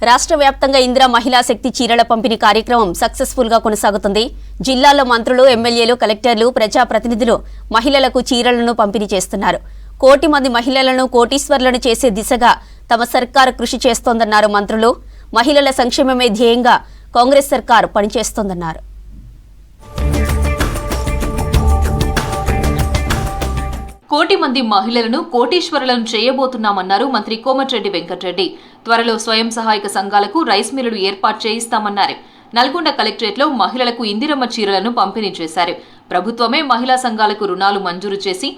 రాష్ట్ర వ్యాప్తంగా ఇందిరా మహిళా శక్తి చీరల పంపిణీ కార్యక్రమం సక్సెస్ఫుల్ గా కొనసాగుతుంది. జిల్లాలో మంత్రులు, ఎమ్మెల్యేలు, కలెక్టర్లు, ప్రజాప్రతినిధులు మహిళలకు చీరలను పంపిణీ చేస్తున్నారు. 1 కోటి మంది మహిళలను కోటీశ్వర్లను చేసే దిశగా తమ సర్కారు కృషి చేస్తోందన్నారు మంత్రులు. మహిళల సంక్షేమమే ధ్యేయంగా కాంగ్రెస్ సర్కారు పనిచేస్తోందన్నారు. 1 కోటి మంది మహిళలను కోటీశ్వరులను చేయబోతున్నామన్నారు మంత్రి కోమటిరెడ్డి వెంకటరెడ్డి. త్వరలో స్వయం సహాయక సంఘాలకు రైస్ మిల్లులు ఏర్పాటు చేయిస్తామన్నారు. నల్గొండ కలెక్టరేట్లో మహిళలకు ఇందిరమ్మ చీరలను పంపిణీ చేశారు. ప్రభుత్వమే మహిళా సంఘాలకు రుణాలు మంజూరు చేసి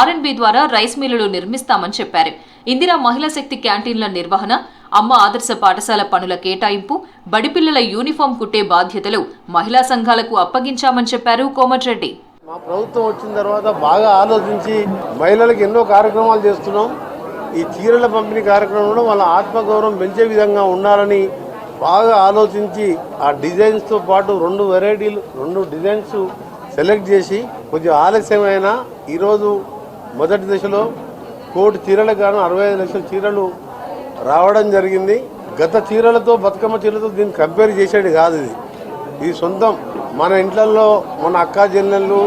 R&B ద్వారా రైస్ మిల్లులు నిర్మిస్తామని చెప్పారు. ఇందిరా మహిళా శక్తి క్యాంటీన్ల నిర్వహణ, అమ్మ ఆదర్శ పాఠశాల పనుల కేటాయింపు, బడిపిల్లల యూనిఫామ్ కుట్టే బాధ్యతలు మహిళా సంఘాలకు అప్పగించామని చెప్పారు కోమటిరెడ్డి. మా ప్రభుత్వం వచ్చిన తర్వాత బాగా ఆలోచించి మహిళలకు ఎన్నో కార్యక్రమాలు చేస్తున్నాం. ఈ చీరల పంపిణీ కార్యక్రమంలో వాళ్ళ ఆత్మగౌరవం పెంచే విధంగా ఉండాలని బాగా ఆలోచించి ఆ డిజైన్స్తో పాటు 2 డిజైన్స్ సెలెక్ట్ చేసి కొంచెం ఆలస్యమైన ఈరోజు మొదటి దశలో 1 కోటి చీరలకు గాను 65 లక్షల చీరలు రావడం జరిగింది. గత చీరలతో, బతుకమ్మ చీరలతో దీన్ని కంపేర్ చేసేది కాదు. ఇది సొంతం. మన ఇంట్లలో మన అక్క చెల్లెళ్ళు,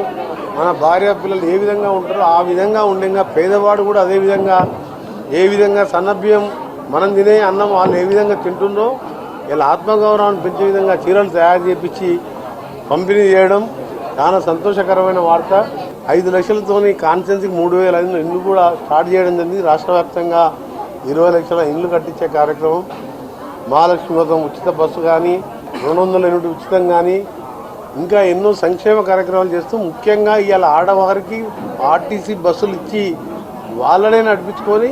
మన భార్య పిల్లలు ఏ విధంగా ఉంటారో ఆ విధంగా ఉండేగా పేదవాడు కూడా అదే విధంగా, ఏ విధంగా సన్నబియ్యం మనం తినే అన్నం వాళ్ళు ఏ విధంగా తింటుందో ఇలా ఆత్మగౌరవాన్ని పెంచే విధంగా చీరలు తయారు చేపించి పంపిణీ చేయడం చాలా సంతోషకరమైన వార్త. 5 లక్షలతోని కాన్స్టెన్సీకి 3,500 ఇండ్లు కూడా స్టార్ట్ చేయడం జరిగింది. రాష్ట్ర వ్యాప్తంగా 20 లక్షల ఇండ్లు కట్టించే కార్యక్రమం, మహాలక్ష్మి పథకం ఉచిత బస్సు కానీ, 200 యూనిట్ ఉచితం కానీ, ఇంకా ఎన్నో సంక్షేమ కార్యక్రమాలు చేస్తూ ముఖ్యంగా ఇవాళ ఆడవారికి ఆర్టీసీ బస్సులు ఇచ్చి వాళ్ళనే నడిపించుకొని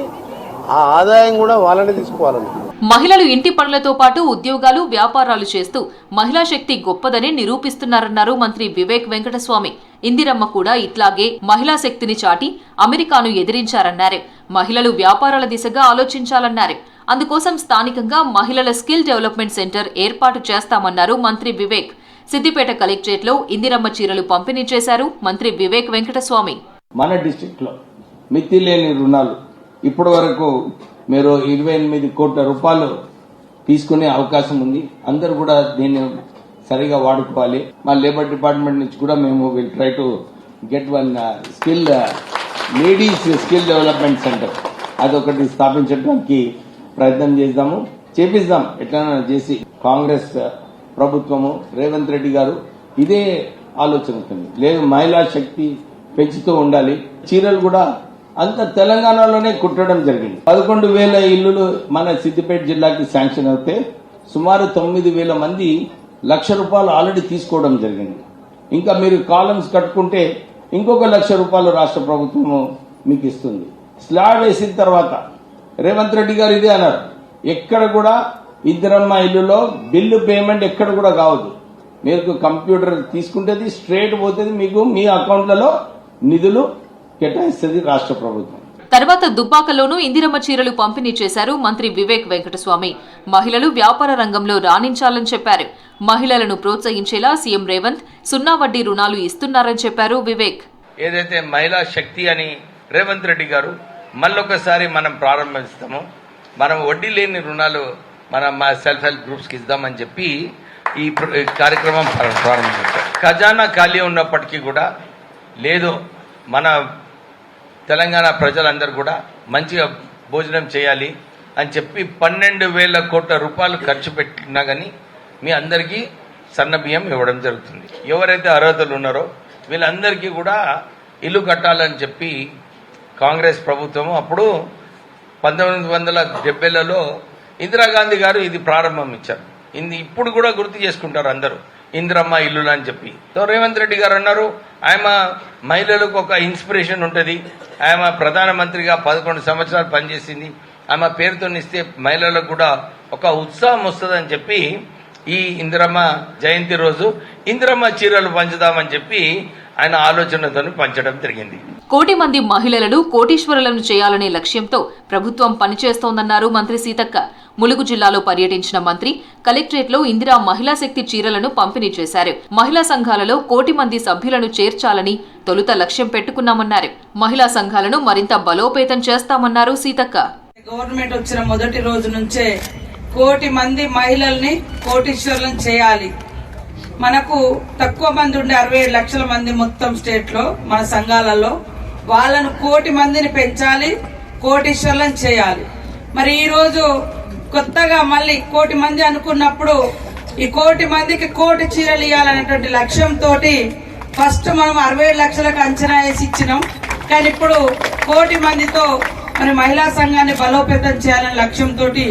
ఆ ఆదాయం కూడా వాళ్ళనే తీసుకోవాలని. మహిళలు ఇంటి పనులతో పాటు ఉద్యోగాలు, వ్యాపారాలు చేస్తూ మహిళా శక్తి గొప్పదని నిరూపిస్తున్నారన్నారు మంత్రి వివేక్ వెంకటస్వామి. ఇందిరమ్మ కూడా ఇట్లాగే మహిళా శక్తిని చాటి అమెరికాను ఎదిరించారన్నారు. మహిళలు వ్యాపారాల దిశగా ఆలోచించాలన్నారు. అందుకోసం స్థానికంగా మహిళల స్కిల్ డెవలప్మెంట్ సెంటర్ ఏర్పాటు చేస్తామన్నారు మంత్రి వివేక్. సిద్దిపేట కలెక్టరేట్లో ఇందిరమ్మ చీరలు పంపిణీ చేశారు మంత్రి వివేక్ వెంకటస్వామి. మన డిస్ట్రిక్ట్ లో మితి లేని రుణాలు ఇప్పటి వరకు మీరు 28 కోట్ల రూపాయలు తీసుకునే అవకాశం ఉంది. అందరూ కూడా దీన్ని సరిగా వాడుకోవాలి. మా లేబర్ డిపార్ట్మెంట్ నుంచి కూడా మేము will try to get 1 skill ladies skill development centre అదొకటి స్థాపించడానికి ప్రయత్నం చేపిద్దాం ఎట్లైనా చేసి. కాంగ్రెస్ ప్రభుత్వము, రేవంత్ రెడ్డి గారు ఇదే ఆలోచన ఉంటుంది. లేదు, మహిళా శక్తి పెంచుతూ ఉండాలి. చీరలు కూడా అంత తెలంగాణలోనే కుట్టడం జరిగింది. 11,000 ఇల్లులు మన సిద్దిపేట జిల్లాకి శాంక్షన్ అవుతే సుమారు 9,000 మంది ₹1,00,000 ఆల్రెడీ తీసుకోవడం జరిగింది. ఇంకా మీరు కాలమ్స్ కట్టుకుంటే ఇంకొక ₹1,00,000 రాష్ట్ర ప్రభుత్వము మీకు ఇస్తుంది. స్లాబ్ వేసిన తర్వాత రేవంత్ రెడ్డి గారు ఇదే అన్నారు, ఎక్కడ కూడా ఇందిరమ్మ ఇల్లులో బిల్లు పేమెంట్ ఎక్కడ కూడా కావద్దు. మీకు కంప్యూటర్ తీసుకుంటేది స్ట్రేట్ పోతుంది, మీకు మీ అకౌంట్లలో నిధులు కేటాయిస్తుంది రాష్ట్ర ప్రభుత్వం. తర్వాత దుబ్బాకలోనూ ఇందిరమ్మ చీరలు పంపిణీ చేశారు మంత్రి వివేక్ వెంకటస్వామి. మహిళలు వ్యాపార రంగంలో రాణించాలని చెప్పారు. మహిళలను ప్రోత్సహించేలా సీఎం రేవంత్ 0 వడ్డీ రుణాలు ఇస్తున్నారని చెప్పారు వివేక్. ఏదైతే మహిళా శక్తి అని రేవంత్ రెడ్డి గారు మళ్ళొకసారి మనం ప్రారంభిస్తాము. మనం వడ్డీ లేని రుణాలు మనం మా సెల్ఫ్ హెల్ప్ గ్రూప్స్కి ఇద్దామని చెప్పి ఈ కార్యక్రమం ప్రారంభించారు. ఖజానా ఖాళీ ఉన్నప్పటికీ కూడా లేదు, మన తెలంగాణ ప్రజలందరూ కూడా మంచిగా భోజనం చేయాలి అని చెప్పి 12,000 కోట్ల రూపాయలు ఖర్చు పెట్టినా కానీ మీ అందరికీ సన్న బియ్యం ఇవ్వడం జరుగుతుంది. ఎవరైతే అర్హతలు ఉన్నారో వీళ్ళందరికీ కూడా ఇల్లు కట్టాలని చెప్పి కాంగ్రెస్ ప్రభుత్వం అప్పుడు 1970లలో ఇందిరాగాంధీ గారు ఇది ప్రారంభం ఇచ్చారు. ఇప్పుడు కూడా గుర్తు చేసుకుంటారు అందరూ ఇందిరమ్మ ఇల్లులు అని చెప్పి. సో రేవంత్ రెడ్డి గారు అన్నారు, ఆయన మహిళలకు ఒక ఇన్స్పిరేషన్ ఉంటుంది. ఆయన ప్రధానమంత్రిగా 11 సంవత్సరాలు పనిచేసింది. ఆమె పేరుతో ఇస్తే మహిళలకు కూడా ఒక ఉత్సాహం వస్తుందని చెప్పి ఈ ఇందిరమ్మ జయంతి రోజు ఇందిరమ్మ చీరలు పంచుదామని చెప్పి ఆయన ఆలోచనతో పంచడం జరిగింది. 1 కోటి మంది మహిళలను కోటీశ్వరులను చేయాలనే లక్ష్యంతో ప్రభుత్వం పనిచేస్తోందన్నారు మంత్రి సీతక్క. ములుగు జిల్లాలో పర్యటించిన మంత్రి కలెక్టరేట్లో ఇందిరా మహిళా శక్తి చీరలను పంపిణీ చేశారు. మహిళా సంఘాలలో 1 కోటి మంది సభ్యులను చేర్చాలని తొలుత లక్ష్యం పెట్టుకున్నామన్నారు. మహిళా సంఘాలను మరింత బలోపేతం చేస్తామన్నారు సీతక్క. గవర్నమెంట్ వచ్చిన మొదటి రోజు నుంచే కోటి మంది మహిళల్ని కోటీశ్వరులను చేయాలి. మనకు తక్కువ మంది ఉండే 67 లక్షల మంది మొత్తం స్టేట్ లో మన సంఘాలలో, వాళ్ళను కోటి మందిని పెంచాలి, కోటీశ్వరులను చేయాలి. మరి ఈ రోజు కొత్తగా మళ్ళీ కోటి మంది అనుకున్నప్పుడు ఈ కోటి మందికి కోటి చీరలు ఇవ్వాలనేటువంటి లక్ష్యంతో ఫస్ట్ మనం 67 లక్షలకు అంచనా వేసి ఇచ్చినాం. కానీ ఇప్పుడు కోటి మందితో మరి మహిళా సంఘాన్ని బలోపేతం చేయాలనే లక్ష్యంతో ఈ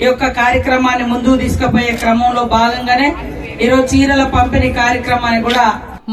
యొక్క కార్యక్రమాన్ని ముందుకు తీసుకుపోయే క్రమంలో భాగంగానే ఈరోజు చీరల పంపిణీ కార్యక్రమాన్ని కూడా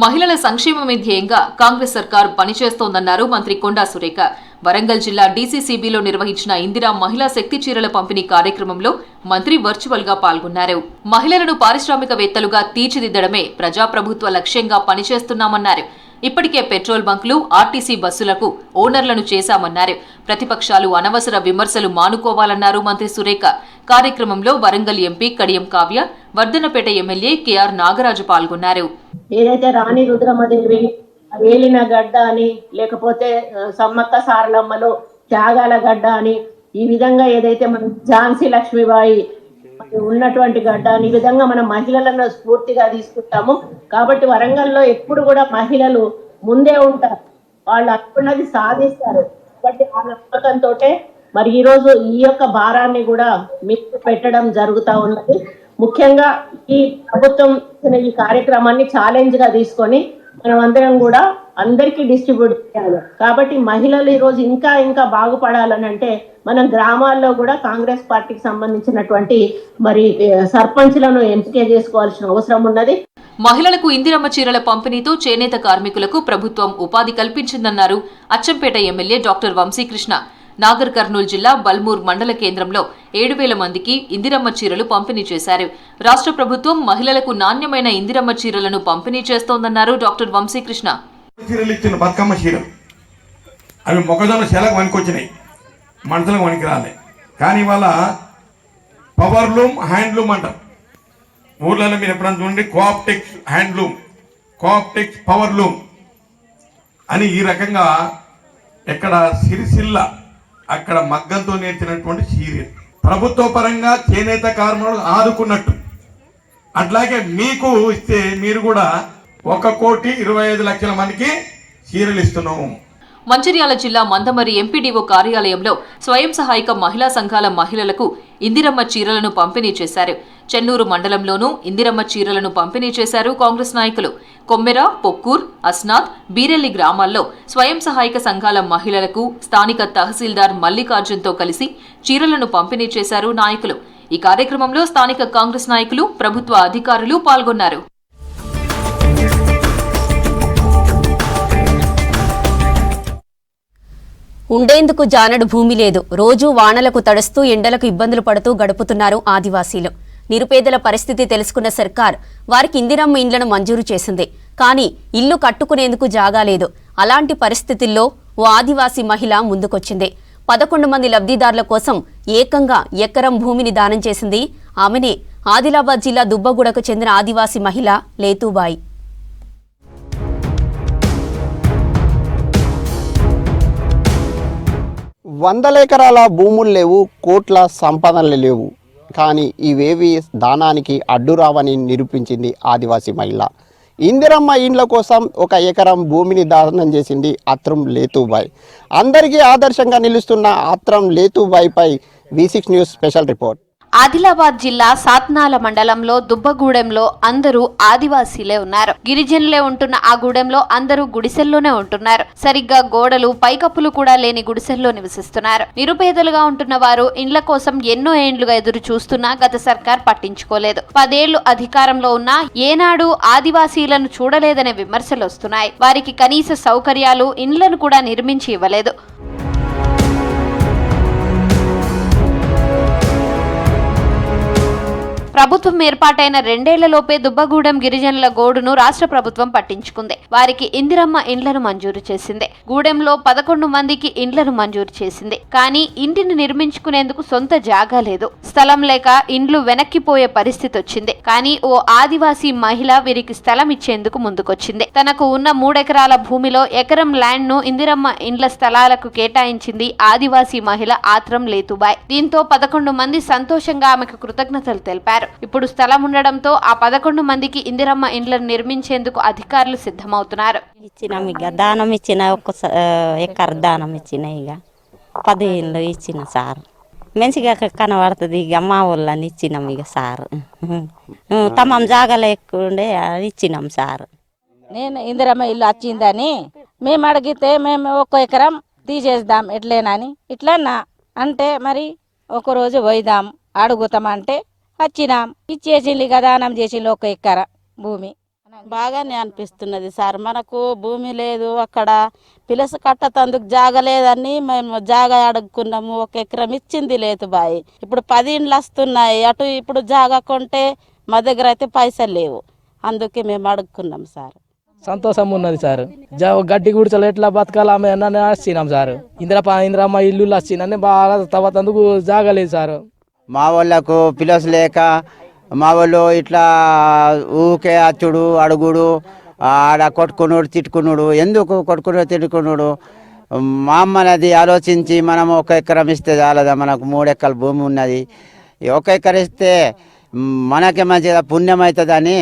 మహిళల సంక్షేమమే ధ్యేయంగా కాంగ్రెస్ సర్కార్ పనిచేస్తోందన్నారు మంత్రి కొండా సురేఖ. వరంగల్ జిల్లా డీసీసీబీలో నిర్వహించిన ఇందిరా మహిళా శక్తి చీరల పంపిణీ కార్యక్రమంలో మంత్రి వర్చువల్ గా పాల్గొన్నారు. మహిళలను పారిశ్రామికవేత్తలుగా తీర్చిదిద్దడమే ప్రజాప్రభుత్వ లక్ష్యంగా పనిచేస్తున్నామన్నారు. ఇప్పటికే పెట్రోల్ బంకులు, ఆర్టీసీ బస్సులకు ఓనర్లను చేశామన్నారు. ప్రతిపక్షాలు అనవసర విమర్శలు మానుకోవాలన్నారు మంత్రి సురేఖ. కార్యక్రమంలో Warangal MP Kadiyam Kavya, Wardhannapet MLA KR Nagaraju పాల్గొన్నారు. ఏదైతే రాణి రుద్రమదేవి ఏలిన గడ్డ అని, లేకపోతే సమ్మక్క సారలమ్మలో త్యాగాల గడ్డ అని, ఈ విధంగా ఏదైతే మన ఝాన్సీ లక్ష్మీబాయి ఉన్నటువంటి గడ్డ అని, ఈ విధంగా మనం మహిళలను స్ఫూర్తిగా తీసుకుంటాము. కాబట్టి వరంగల్లో ఎప్పుడు కూడా మహిళలు ముందే ఉంటారు, వాళ్ళు అనుకున్నది సాధిస్తారు. కాబట్టి ఆ నమ్మకంతో మరి ఈ రోజు ఈ యొక్క భారాన్ని కూడా మీకు పెట్టడం జరుగుతూ ఉన్నది. ముఖ్యంగా ఈ ప్రభుత్వం ఈ కార్యక్రమాన్ని ఛాలెంజ్ గా తీసుకొని మనం అందరం కూడా అందరికీ డిస్ట్రిబ్యూట్ చేయాలి. కాబట్టి మహిళలు ఈ రోజు ఇంకా బాగుపడాలని అంటే మనం గ్రామాల్లో కూడా కాంగ్రెస్ పార్టీకి సంబంధించినటువంటి మరి సర్పంచ్లను ఎంపిక చేసుకోవాల్సిన అవసరం ఉన్నది. మహిళలకు ఇందిరమ్మ చీరల పంపిణీతో చేనేత కార్మికులకు ప్రభుత్వం ఉపాధి కల్పించిందన్నారు అచ్చంపేట ఎమ్మెల్యే డాక్టర్ వంశీకృష్ణ. నాగర్ కర్నూలు జిల్లా బల్మూర్ మండల కేంద్రంలో 7,000 మందికి ఇందిరమ్మ చీరలు పంపిణీ చేశారు. రాష్ట్ర ప్రభుత్వం మహిళలకు నాణ్యమైన ఇందిరమ్మ చీరలను పంపిణీ చేస్తోందన్నారు డాక్టర్ వంశీకృష్ణ. చీరలు ఇచ్చిన బతుకమ్మ చీరలు అవి మొక్కజొన్న చేలకు వనికొచ్చినాయి, మనుషులకు వనికి రాలే. కానీ ఇవాళ పవర్లూమ్, హ్యాండ్లూమ్ అంటారు. ఊర్లలో మీరు ఎప్పుడైనా చూడండి, కోఆప్టెక్స్ హ్యాండ్లూమ్, కోఆప్టెక్స్ పవర్లూమ్ అని ఈ రకంగా ఎక్కడ సిరిసిల్ల అక్కడ మగ్గంతో నేర్చినటువంటి చీర ప్రభుత్వ పరంగా చేనేత కార్మికులు ఆదుకున్నట్టు, అట్లాగే మీకు ఇస్తే మీరు కూడా 1,25,00,000 మందికి చీరలు ఇస్తున్నాము. మంచిర్యాల జిల్లా మందమరి ఎంపీడీఓ కార్యాలయంలో స్వయం సహాయక మహిళా సంఘాల మహిళలకు ఇందిరమ్మ చీరలను పంపిణీ చేశారు. చెన్నూరు మండలంలోనూ ఇందిరమ్మ చీరలను పంపిణీ చేశారు కాంగ్రెస్ నాయకులు. కొమ్మెర, పొక్కూర్, అస్నాథ్, బీరెల్లి గ్రామాల్లో స్వయం సహాయక సంఘాల మహిళలకు స్థానిక తహసీల్దార్ మల్లికార్జున్తో కలిసి చీరలను పంపిణీ చేశారు నాయకులు. ఈ కార్యక్రమంలో స్థానిక కాంగ్రెస్ నాయకులు, ప్రభుత్వ అధికారులు పాల్గొన్నారు. ఉండేందుకు జానడు భూమి లేదు. రోజూ వానలకు తడుస్తూ ఎండలకు ఇబ్బందులు పడుతూ గడుపుతున్నారు ఆదివాసీలు. నిరుపేదల పరిస్థితి తెలుసుకున్న సర్కార్ వారికి ఇందిరమ్మ ఇండ్లను మంజూరు చేసింది. కానీ ఇల్లు కట్టుకునేందుకు జాగా లేదు. అలాంటి పరిస్థితుల్లో ఓ ఆదివాసీ మహిళ ముందుకొచ్చింది. 11 మంది లబ్ధిదారుల కోసం ఏకంగా ఎకరం భూమిని దానం చేసింది. ఆమెనే ఆదిలాబాద్ జిల్లా దుబ్బగూడకు చెందిన ఆదివాసీ మహిళ లేతూబాయి. 100 ఎకరాల భూములు లేవు, కోట్ల సంపదనలు లేవు. కానీ ఇవేవి దానానికి అడ్డురావని నిరూపించింది ఆదివాసీ మహిళ. ఇందిరమ్మ ఇండ్ల కోసం 1 ఎకరం భూమిని దానం చేసింది అత్రం లేతూబాయ్. అందరికీ ఆదర్శంగా నిలుస్తున్న అత్రం లేతూబాయ్పై V6 news special report. Adilabad జిల్లా సాత్నాల మండలంలో దుబ్బగూడెంలో అందరూ ఆదివాసీలే ఉన్నారు. గిరిజనులే ఉంటున్న ఆ గూడెంలో అందరూ గుడిసెల్లోనే ఉంటున్నారు. సరిగ్గా గోడలు, పైకప్పులు కూడా లేని గుడిసెల్లో నివసిస్తున్నారు. నిరుపేదలుగా ఉంటున్న వారు ఇండ్ల కోసం ఎన్నో ఏండ్లుగా ఎదురు చూస్తున్నా గత సర్కార్ పట్టించుకోలేదు. 10 ఏళ్లు అధికారంలో ఉన్నా ఏనాడు ఆదివాసీలను చూడలేదనే విమర్శలు వస్తున్నాయి. వారికి కనీస సౌకర్యాలు, ఇండ్లను కూడా నిర్మించి ఇవ్వలేదు. ప్రభుత్వం ఏర్పాటైన 2 ఏళ్లలోపే దుబ్బగూడెం గిరిజనుల గోడును రాష్ట్ర ప్రభుత్వం పట్టించుకుంది. వారికి ఇందిరమ్మ ఇండ్లను మంజూరు చేసింది. గూడెంలో 11 మందికి ఇండ్లను మంజూరు చేసింది. కానీ ఇంటిని నిర్మించుకునేందుకు సొంత జాగా లేదు. స్థలం లేక ఇండ్లు వెనక్కిపోయే పరిస్థితి వచ్చింది. కానీ ఓ ఆదివాసీ మహిళ వీరికి స్థలం ఇచ్చేందుకు ముందుకొచ్చింది. తనకు ఉన్న 3 ఎకరాల భూమిలో ఎకరం ల్యాండ్ ను ఇందిరమ్మ ఇండ్ల స్థలాలకు కేటాయించింది ఆదివాసీ మహిళ ఆత్రం లేతుబాయ్. దీంతో 11 మంది సంతోషంగా ఆమెకు కృతజ్ఞతలు తెలిపారు. ఇప్పుడు స్థలం ఉండడంతో ఆ 11 మందికి ఇందిరమ్మ ఇండ్లను నిర్మించేందుకు అధికారులు సిద్ధమవుతున్నారు. ఇచ్చినాం ఇక దానం ఇచ్చిన ఎకర్ దానం ఇచ్చిన ఇక 10 ఇండ్లు ఇచ్చిన సార్ మంచిగా కనబడుతుంది. ఇక మా ఊళ్ళని ఇచ్చినాం ఇక సార్ తమం జాగా లేకుండే ఇచ్చినాం సార్. నేను ఇందిరమ్మ ఇల్లు వచ్చిందని మేము అడిగితే మేము 1 ఎకరం తీసేద్దాం ఎట్లేనని ఇట్లన్నా అంటే మరి ఒకరోజు పోయిదాం అడుగుతామంటే వచ్చినాం ఇచ్చేసింది కదా దానం చేసింది 1 ఎకరా భూమి. బాగానే అనిపిస్తున్నది సార్. మనకు భూమి లేదు, అక్కడ పిలస కట్టతందుకు జాగ లేదని మేము జాగా అడుగుకున్నాము. 1 ఎకరం ఇచ్చింది లేదు బాయ్. ఇప్పుడు 10 ఇండ్లు వస్తున్నాయి అటు. ఇప్పుడు జాగా కొంటే మా దగ్గర అయితే పైసలు లేవు, అందుకే మేము అడుగుకున్నాం సార్. సంతోషం ఉన్నది సార్. గడ్డి గుడిచలు ఎట్లా బతకాలి అని వచ్చినాం సార్. ఇందిరమ్మ ఇల్లు వచ్చిందని బాగా తవ్వతందుకు జాగలేదు సార్. మా వాళ్ళకు పిలస్ లేక మా వాళ్ళు ఇట్లా ఊకే అచ్చుడు అడుగుడు ఆడ కొట్టుకున్నాడు తిట్టుకున్నాడు. ఎందుకు కొట్టుకున్నాడు తిట్టుకున్నాడు? మా అమ్మనది ఆలోచించి మనం 1 ఎకరం ఇస్తే చాలదా? మనకు 3 ఎకరాల భూమి ఉన్నది. 1 ఎకరం ఇస్తే మనకే మంచిగా పుణ్యం అవుతుందని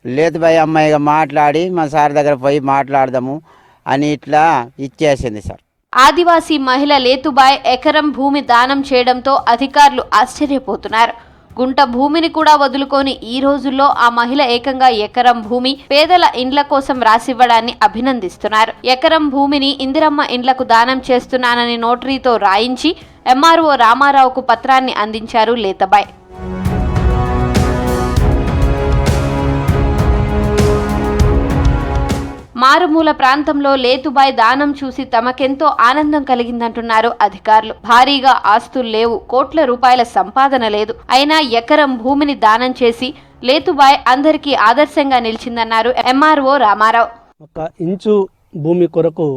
లేదు భయ్ అమ్మాయిగా మాట్లాడి మా సార్ దగ్గర పోయి మాట్లాడదాము అని ఇట్లా ఇచ్చేసింది సార్. ఆదివాసీ మహిళ లేతుబాయ్ ఎకరం భూమి దానం చేయడంతో అధికారులు ఆశ్చర్యపోతున్నారు. గుంట భూమిని కూడా వదులుకొని ఈ రోజుల్లో ఆ మహిళ ఏకంగా ఎకరం భూమి పేదల ఇండ్ల కోసం రాసివ్వడాన్ని అభినందిస్తున్నారు. ఎకరం భూమిని ఇందిరమ్మ ఇండ్లకు దానం చేస్తున్నానని నోటరీతో రాయించి ఎంఆర్ఓ రామారావుకు పత్రాన్ని అందించారు లేతబాయ్. మారుమూల ప్రాంతంలో లేతుబాయ్ దానం చూసి తమకెంతో ఆనందం కలిగిందంటున్నారు అధికారులు. భారీగా ఆస్తులు లేవు, కోట్ల రూపాయల సంపాదన లేదు, అయినా ఎకరం భూమిని దానం చేసి లేతుబాయ్ అందరికీ ఆదర్శంగా నిలిచిందన్నారు ఎంఆర్ఓ రామారావు. 1 ఇంచు భూమి కొరకు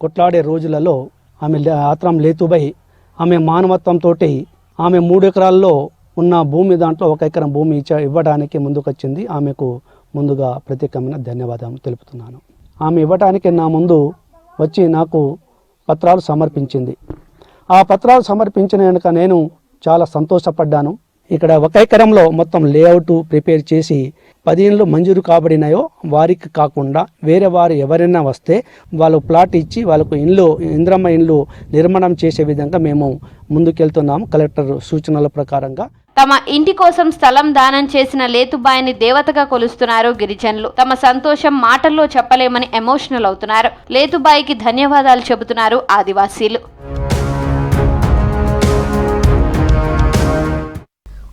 కొట్లాడే రోజులలో ఆమె ఆత్రం లేతుబాయ్ ఆమె మానవత్వంతో ఆమె 3 ఎకరాల్లో ఉన్న భూమి దాంట్లో 1 ఎకరం భూమి ఇవ్వడానికి ముందుకొచ్చింది. ఆమెకు ముందుగా ప్రత్యేకమైన ధన్యవాదాలు తెలుపుతున్నాను. ఆమె ఇవ్వడానికి నా ముందు వచ్చి నాకు పత్రాలు సమర్పించింది. ఆ పత్రాలు సమర్పించిన కనుక నేను చాలా సంతోషపడ్డాను. ఇక్కడ 1 ఎకరంలో మొత్తం లేఅవుట్ ప్రిపేర్ చేసి 10 ఇండ్లు మంజూరు కాబడినాయో వారికి కాకుండా వేరే వారు ఎవరైనా వస్తే వాళ్ళు ప్లాట్ ఇచ్చి వాళ్ళకు ఇందిరమ్మ ఇండ్లు నిర్మాణం చేసే విధంగా మేము ముందుకెళ్తున్నాము. కలెక్టర్ సూచనల ప్రకారంగా తమ ఇంటి కోసం స్థలం దానం చేసిన లేతుబాయిని దేవతగా కొలుస్తున్నారు గిరిజనులు. తమ సంతోషం మాటల్లో చెప్పలేమని ఎమోషనల్ అవుతున్నారు. లేతుబాయికి ధన్యవాదాలు చెబుతున్నారు ఆదివాసీలు.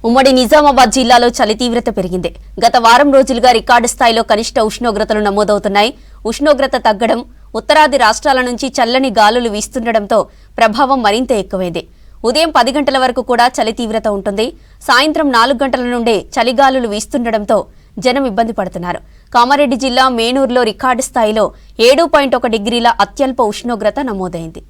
ఉమ్మడి నిజామాబాద్ జిల్లాలో చలి తీవ్రత పెరిగింది. గత వారం రోజులుగా రికార్డు స్థాయిలో కనిష్ట ఉష్ణోగ్రతలు నమోదవుతున్నాయి. ఉష్ణోగ్రత తగ్గడం, ఉత్తరాది రాష్ట్రాల నుంచి చల్లని గాలులు వీస్తుండటంతో ప్రభావం మరింత ఎక్కువైంది. ఉదయం 10 గంటల వరకు కూడా చలి తీవ్రత ఉంటుంది. సాయంత్రం 4 గంటల నుండే చలిగాలులు వీస్తుండటంతో జనం ఇబ్బంది పడుతున్నారు. కామారెడ్డి జిల్లా మేనూరులో రికార్డు స్థాయిలో 7.1 డిగ్రీల అత్యల్ప ఉష్ణోగ్రత నమోదైంది.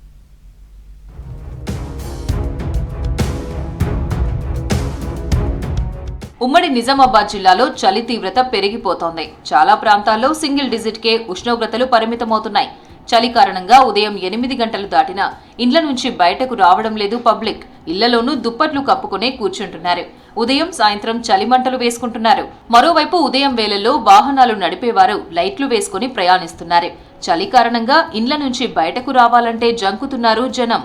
ఉమ్మడి నిజామాబాద్ జిల్లాలో చలి తీవ్రత పెరిగిపోతోంది. చాలా ప్రాంతాల్లో సింగిల్ డిజిట్కే ఉష్ణోగ్రతలు పరిమితమవుతున్నాయి. చలి కారణంగా ఉదయం 8 గంటలు దాటినా ఇండ్ల నుంచి బయటకు రావడం లేదు పబ్లిక్. ఇళ్లలోనూ దుప్పట్లు కప్పుకునే కూర్చుంటున్నారు. ఉదయం సాయంత్రం చలిమంటలు వేసుకుంటున్నారు. మరోవైపు ఉదయం వేళల్లో వాహనాలు నడిపేవారు లైట్లు వేసుకుని ప్రయాణిస్తున్నారు. చలి కారణంగా ఇండ్ల నుంచి బయటకు రావాలంటే జంకుతున్నారు జనం.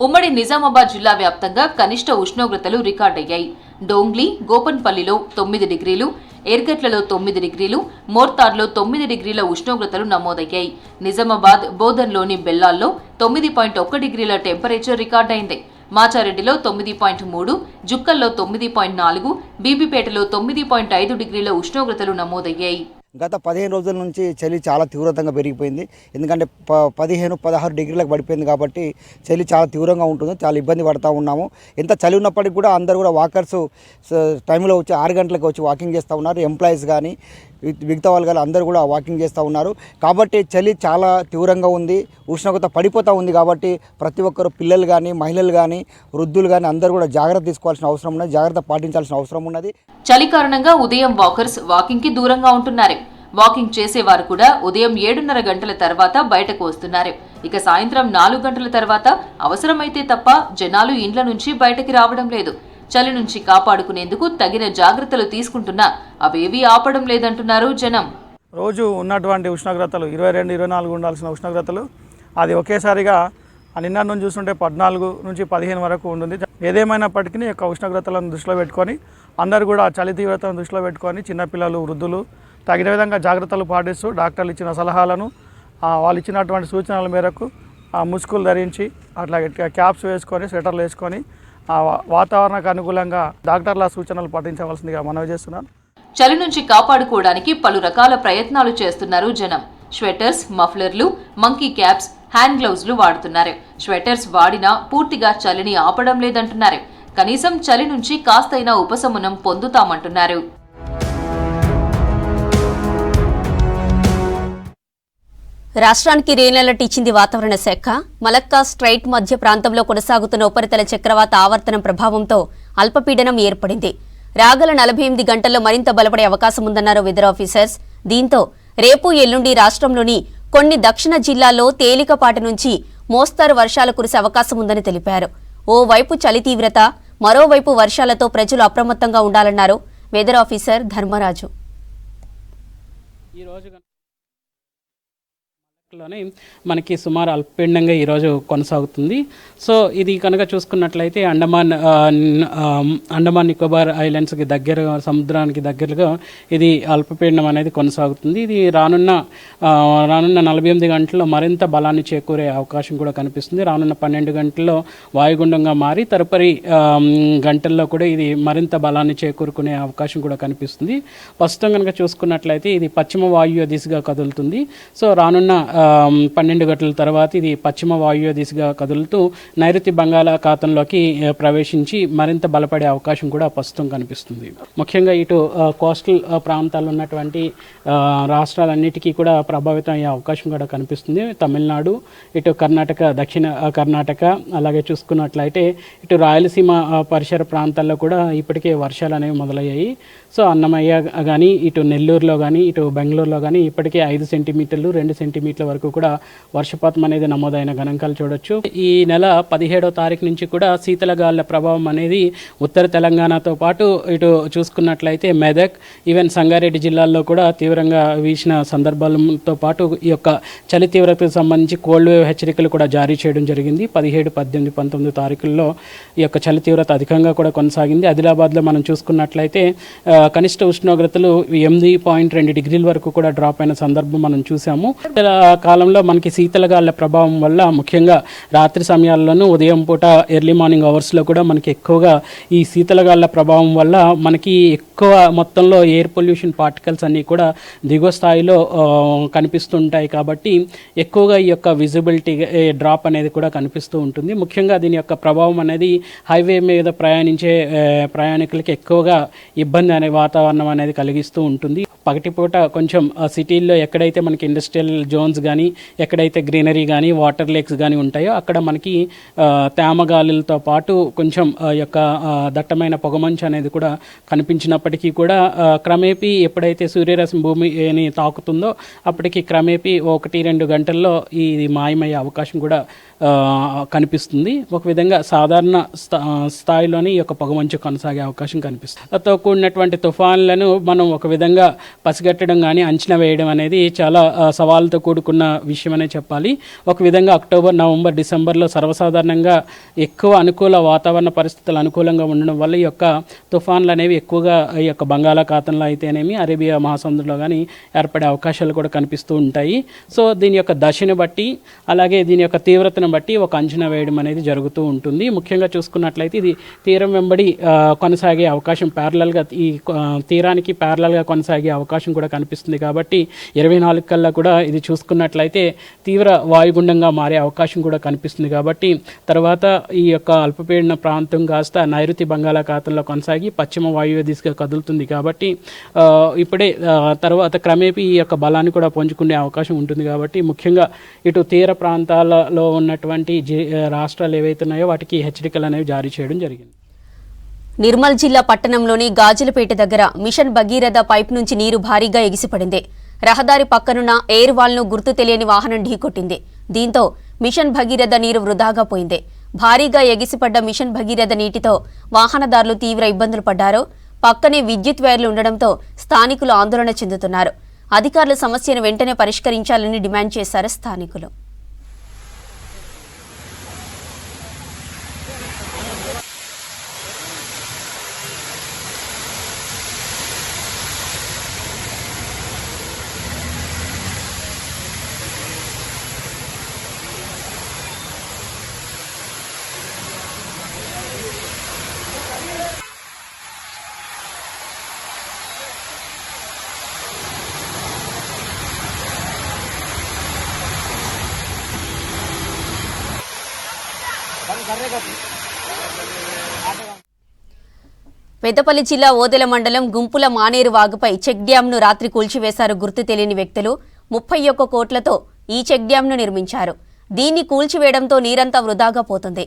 ఉమ్మడి నిజామాబాద్ జిల్లా వ్యాప్తంగా కనిష్ట ఉష్ణోగ్రతలు రికార్డయ్యాయి. డోంగ్లీ, గోపన్పల్లిలో 9 డిగ్రీలు, ఎర్గట్లలో 9 డిగ్రీలు, మోర్తార్లో 9 డిగ్రీల ఉష్ణోగ్రతలు నమోదయ్యాయి. నిజామాబాద్, బోధన్లోని బెల్లాల్లో 9.1 డిగ్రీల టెంపరేచర్ రికార్డైంది. మాచారెడ్డిలో 9.3, జుక్కల్లో 9.4, బీబీపేటలో 9.5 డిగ్రీల ఉష్ణోగ్రతలు నమోదయ్యాయి. గత 15 రోజుల నుంచి చలి చాలా తీవ్రతంగా పెరిగిపోయింది. ఎందుకంటే 15-16 డిగ్రీలకు పడిపోయింది కాబట్టి చలి చాలా తీవ్రంగా ఉంటుంది. చాలా ఇబ్బంది పడుతూ ఉన్నాము. ఎంత చలి ఉన్నప్పటికీ కూడా అందరూ కూడా వాకర్స్ టైంలో వచ్చి 6 గంటలకు వచ్చి వాకింగ్ చేస్తూ ఉన్నారు. ఎంప్లాయీస్ కానీ మిగతా వాళ్ళు కానీ అందరూ కూడా వాకింగ్ చేస్తూ ఉన్నారు. కాబట్టి చలి చాలా తీవ్రంగా ఉంది. ఉష్ణోగ్రత పడిపోతూ ఉంది. కాబట్టి ప్రతి ఒక్కరు పిల్లలు కానీ మహిళలు కానీ వృద్ధులు కానీ అందరూ కూడా జాగ్రత్త తీసుకోవాల్సిన అవసరం ఉన్నది. జాగ్రత్త పాటించాల్సిన అవసరం ఉన్నది. చలి కారణంగా ఉదయం వాకర్స్ వాకింగ్ కి దూరంగా ఉంటున్నారు. వాకింగ్ చేసేవారు కూడా ఉదయం 7:30 గంటల తర్వాత బయటకు వస్తున్నారు. ఇక సాయంత్రం 4 గంటల తర్వాత అవసరమైతే తప్ప జనాలు ఇండ్ల నుంచి బయటకి రావడం లేదు. చలి నుంచి కాపాడుకునేందుకు తగిన జాగ్రత్తలు తీసుకుంటున్నా అవేవీ ఆపడం లేదంటున్నారు జనం. రోజు ఉన్నటువంటి ఉష్ణోగ్రతలు 22-24 ఉండాల్సిన ఉష్ణోగ్రతలు అది ఒకేసారిగా నిన్న నుంచి చూస్తుంటే 14 నుంచి 15 వరకు ఉంటుంది. ఏదేమైనప్పటికీ యొక్క ఉష్ణోగ్రతలను దృష్టిలో పెట్టుకొని అందరూ కూడా చలి తీవ్రతను దృష్టిలో పెట్టుకొని చిన్నపిల్లలు వృద్ధులు తగిన విధంగా జాగ్రత్తలు పాటిస్తూ డాక్టర్లు ఇచ్చిన సలహాలను వాళ్ళు ఇచ్చినటువంటి సూచనల మేరకు ముసుగులు ధరించి అట్లాగే క్యాప్స్ వేసుకొని స్వెటర్లు వేసుకొని వాతావరణానికి అనుకూలంగా డాక్టర్ల సూచనలు పాటించవలసిందిగా మనవి చేస్తున్నాను. చలి నుంచి కాపాడుకోవడానికి పలు రకాల ప్రయత్నాలు చేస్తున్నారు జనం. స్వెటర్స్, మఫ్లర్లు, మంకీ క్యాప్స్, హ్యాండ్ గ్లౌజ్లు వాడుతున్నారు. స్వెటర్స్ వాడినా పూర్తిగా చలిని ఆపడం లేదంటున్నారు. కనీసం చలి నుంచి కాస్తైనా ఉపశమనం పొందుతామంటున్నారు. రాష్ట్రానికి రెయిన్ అలర్ట్ ఇచ్చింది వాతావరణ శాఖ. మలక్కా స్ట్రైట్ మధ్య ప్రాంతంలో కొనసాగుతున్న ఉపరితల చక్రవాత ఆవర్తనం ప్రభావంతో అల్పపీడనం ఏర్పడింది. రాగల 48 గంటల్లో మరింత బలపడే అవకాశం ఉందన్నారు వెదర్ ఆఫీసర్స్. దీంతో రేపు ఎల్లుండి రాష్ట్రంలోని కొన్ని దక్షిణ జిల్లాల్లో తేలికపాటి నుంచి మోస్తరు వర్షాలు కురిసే అవకాశం ఉందని తెలిపారు. ఓవైపు చలి తీవ్రత, మరోవైపు వర్షాలతో ప్రజలు అప్రమత్తంగా ఉండాలన్నారు వెదర్ ఆఫీసర్ ధర్మరాజు. మనకి సుమారు అల్పపీడనంగా ఈరోజు కొనసాగుతుంది. సో ఇది కనుక చూసుకున్నట్లయితే అండమాన్ నికోబార్ ఐలాండ్స్కి దగ్గర సముద్రానికి దగ్గరగా ఇది అల్పపీడనం అనేది కొనసాగుతుంది. ఇది రానున్న 48 గంటల్లో మరింత బలాన్ని చేకూరే అవకాశం కూడా కనిపిస్తుంది. రానున్న 12 గంటల్లో వాయుగుండంగా మారి తదుపరి గంటల్లో కూడా ఇది మరింత బలాన్ని చేకూరుకునే అవకాశం కూడా కనిపిస్తుంది. ప్రస్తుతం కనుక చూసుకున్నట్లయితే ఇది పశ్చిమ వాయువ్య దిశగా కదులుతుంది. సో రానున్న 12 గంటల తర్వాత ఇది పశ్చిమ వాయువ్య దిశగా కదులుతూ నైరుతి బంగాళాఖాతంలోకి ప్రవేశించి మరింత బలపడే అవకాశం కూడా ప్రస్తుతం కనిపిస్తుంది. ముఖ్యంగా ఇటు కోస్టల్ ప్రాంతాల్లో ఉన్నటువంటి రాష్ట్రాలన్నిటికీ కూడా ప్రభావితం అయ్యే అవకాశం కూడా కనిపిస్తుంది. తమిళనాడు, ఇటు కర్ణాటక, దక్షిణ కర్ణాటక, అలాగే చూసుకున్నట్లయితే ఇటు రాయలసీమ పరిసర ప్రాంతాల్లో కూడా ఇప్పటికే వర్షాలు అనేవి మొదలయ్యాయి. సో అన్నమయ్య కానీ, ఇటు నెల్లూరులో కానీ, ఇటు బెంగళూరులో కానీ ఇప్పటికే 5 సెంటీమీటర్లు 2 సెంటీమీటర్ల వరకు కూడా వర్షపాతం అనేది నమోదైన గణాంకాలు చూడొచ్చు. ఈ నెల 17వ తారీఖు నుంచి కూడా శీతల గాలుల ప్రభావం అనేది ఉత్తర తెలంగాణతో పాటు ఇటు చూసుకున్నట్లయితే మెదక్, ఈవెన్ సంగారెడ్డి జిల్లాల్లో కూడా తీవ్రంగా వీసిన సందర్భాలతో పాటు ఈ యొక్క చలి తీవ్రతకు సంబంధించి కోల్డ్ వేవ్ హెచ్చరికలు కూడా జారీ చేయడం జరిగింది. 17, 18, 19 తారీఖుల్లో ఈ యొక్క చలి తీవ్రత అధికంగా కూడా కొనసాగింది. ఆదిలాబాద్లో మనం చూసుకున్నట్లయితే కనిష్ట ఉష్ణోగ్రతలు 8.2 డిగ్రీల వరకు కూడా డ్రాప్ అయిన సందర్భం మనం చూసాము. కాలంలో మనకి శీతల గాలుల ప్రభావం వల్ల ముఖ్యంగా రాత్రి సమయాల్లోనూ ఉదయం పూట ఎర్లీ మార్నింగ్ అవర్స్లో కూడా మనకి ఎక్కువగా ఈ శీతల గాలుల ప్రభావం వల్ల మనకి ఎక్కువ మొత్తంలో ఎయిర్ పొల్యూషన్ పార్టికల్స్ అన్నీ కూడా దిగువ స్థాయిలో కనిపిస్తుంటాయి. కాబట్టి ఎక్కువగా ఈ యొక్క విజిబిలిటీ డ్రాప్ అనేది కూడా కనిపిస్తూ ఉంటుంది. ముఖ్యంగా దీని యొక్క ప్రభావం అనేది హైవే మీద ప్రయాణించే ప్రయాణికులకి ఎక్కువగా ఇబ్బంది అనే వాతావరణం అనేది కలిగిస్తూ ఉంటుంది. పగటిపూట కొంచెం సిటీల్లో ఎక్కడైతే మనకి ఇండస్ట్రియల్ జోన్స్ కానీ, ఎక్కడైతే గ్రీనరీ కానీ, వాటర్ లేక్స్ కానీ ఉంటాయో అక్కడ మనకి తేమ గాలులతో పాటు కొంచెం యొక్క దట్టమైన పొగమంచు అనేది కూడా కనిపించినప్పటికీ కూడా క్రమేపీ ఎప్పుడైతే సూర్యరశ్మి భూమిని తాకుతుందో అప్పటికి క్రమేపీ 1-2 గంటల్లో ఇది మాయమయ్యే అవకాశం కూడా కనిపిస్తుంది. ఒక విధంగా సాధారణ స్థాయిలోని ఈ యొక్క పొగమంచు కొనసాగే అవకాశం కనిపిస్తుంది. తో కూడినటువంటి తుఫాన్లను మనం ఒక విధంగా పసిగట్టడం కానీ అంచనా వేయడం అనేది చాలా సవాళ్ళతో కూడుకున్న విషయం అనే చెప్పాలి. ఒక విధంగా అక్టోబర్, నవంబర్, డిసెంబర్లో సర్వసాధారణంగా ఎక్కువ అనుకూల వాతావరణ పరిస్థితులు అనుకూలంగా ఉండడం వల్ల ఈ యొక్క తుఫాన్లు అనేవి ఎక్కువగా ఈ యొక్క బంగాళాఖాతంలో అయితేనేమి అరేబియా మహాసముద్రంలో కానీ ఏర్పడే అవకాశాలు కూడా కనిపిస్తూ ఉంటాయి. సో దీని యొక్క దశను బట్టి అలాగే దీని యొక్క తీవ్రతను బట్టి ఒక అంచనా వేయడం అనేది జరుగుతూ ఉంటుంది. ముఖ్యంగా చూసుకున్నట్లయితే ఇది తీరం వెంబడి కొనసాగే అవకాశం, ప్యారలల్గా ఈ తీరానికి ప్యారలల్గా కొనసాగే అవకాశం అవకాశం కూడా కనిపిస్తుంది. కాబట్టి 24 కల్లా కూడా ఇది చూసుకున్నట్లయితే తీవ్ర వాయుగుండంగా మారే అవకాశం కూడా కనిపిస్తుంది. కాబట్టి తర్వాత ఈ యొక్క అల్పపీడన ప్రాంతం కాస్త నైరుతి బంగాళాఖాతంలో కొనసాగి పశ్చిమ వాయువ్య దిశగా కదులుతుంది. కాబట్టి ఇప్పుడే తర్వాత క్రమేపీ ఈ యొక్క బలాన్ని కూడా పుంజుకునే అవకాశం ఉంటుంది. కాబట్టి ముఖ్యంగా ఇటు తీర ప్రాంతాలలో ఉన్నటువంటి రాష్ట్రాలు ఏవైతే ఉన్నాయో వాటికి హెచ్చరికలు అనేవి జారీ చేయడం జరిగింది. నిర్మల్ జిల్లా పట్టణంలోని గాజులపేట దగ్గర మిషన్ భగీరథ పైప్ నుంచి నీరు భారీగా ఎగిసిపడింది. రహదారి పక్కనున్న ఎయిర్ వాల్ను గుర్తు తెలియని వాహనం ఢీకొట్టింది. దీంతో మిషన్ భగీరథ నీరు వృధాగా పోయింది. భారీగా ఎగిసిపడ్డ మిషన్ భగీరథ నీటితో వాహనదారులు తీవ్ర ఇబ్బందులు పడ్డారు. పక్కనే విద్యుత్ వైర్లు ఉండడంతో స్థానికులు ఆందోళన చెందుతున్నారు. అధికారులు సమస్యను వెంటనే పరిష్కరించాలని డిమాండ్ చేశారు స్థానికులు. పెద్దపల్లి జిల్లా ఓదెల మండలం గుంపుల మానేరు వాగుపై చెక్ డ్యాంను రాత్రి కూల్చివేశారు గుర్తు తెలియని వ్యక్తులు. 31 కోట్లతో ఈ చెక్ డ్యాంను నిర్మించారు. దీన్ని కూల్చివేయడంతో నీరంతా వృధాగా పోతుంది.